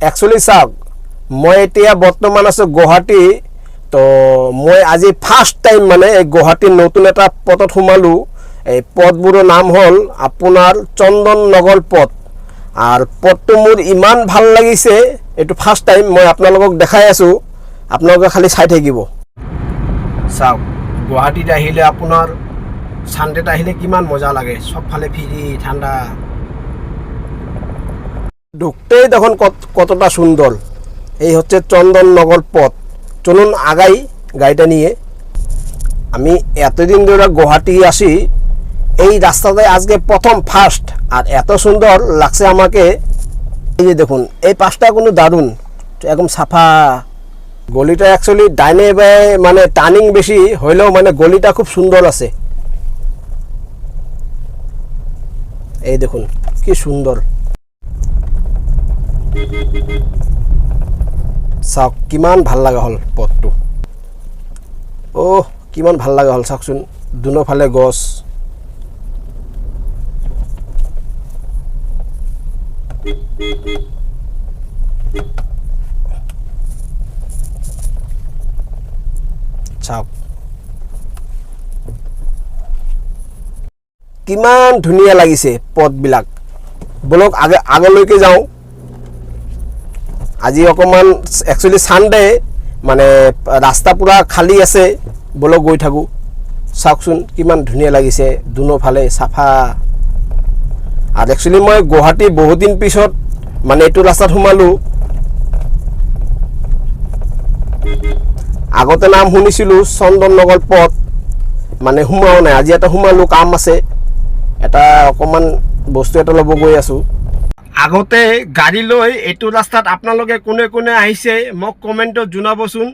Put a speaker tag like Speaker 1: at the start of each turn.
Speaker 1: Actually চাওক, মই এতিয়া বৰ্তমান আছোঁ গুৱাহাটী। তো মই আজি ফাৰ্ষ্ট টাইম মানে এই গুৱাহাটীৰ নতুন এটা পথত সোমালোঁ। এই পথবোৰৰ নাম হ'ল আপোনাৰ চন্দন নগৰ পথ। আৰু পথটো মোৰ ইমান ভাল লাগিছে, এইটো ফাৰ্ষ্ট টাইম মই আপোনালোকক দেখাই আছোঁ। আপোনালোকে খালি চাই থাকিব। চাওক, গুৱাহাটীত আহিলে আপোনাৰ ছানডেত আহিলে কিমান মজা লাগে, চবফালে ফিৰি ঠাণ্ডা। ঢুকতেই দেখুন কতটা সুন্দর। এই হচ্ছে চন্দননগর পথ। চলুন আগাই গাড়িটা নিয়ে। আমি এতদিন ধরে গুয়াহাটি আসি, এই রাস্তাতে আজকে প্রথম ফার্স্ট, আর এত সুন্দর লাগছে আমাকে। এই যে দেখুন, এই পাশটা কোনো দারুণ, একদম সাফা। গলিটা অ্যাকচুয়ালি ডাইনে বাই মানে টার্নিং বেশি হইলেও মানে গলিটা খুব সুন্দর আছে। এই দেখুন কি সুন্দর। চাওক কিমান ভাল লগা হ'ল পথটো। কিমান ভাল লগা হ'ল চাওকচোন, দুনোফালে গছ। চাওক কিমান ধুনীয়া লাগিছে পথবিলাক। বলক আগলৈকে যাওঁ। আজি অকণমান একচুৱেলি ছানডে, মানে ৰাস্তা পূৰা খালী আছে। বলক গৈ থাকোঁ। চাওকচোন কিমান ধুনীয়া লাগিছে, দুনোফালে চাফা। আৰু একচুৱেলি মই গুৱাহাটী বহুত দিন পিছত মানে এইটো ৰাস্তাত সোমালোঁ। আগতে নাম শুনিছিলোঁ চন্দননগৰ পথ, মানে সোমাও নাই। আজি এটা সোমালোঁ, কাম আছে এটা, অকণমান বস্তু এটা ল'ব গৈ আছোঁ। আগতে গাড়ী লৈ এইটো ৰাস্তাত আপোনালোকে কোনে কোনে আহিছে মোক কমেণ্টত জনাবচোন।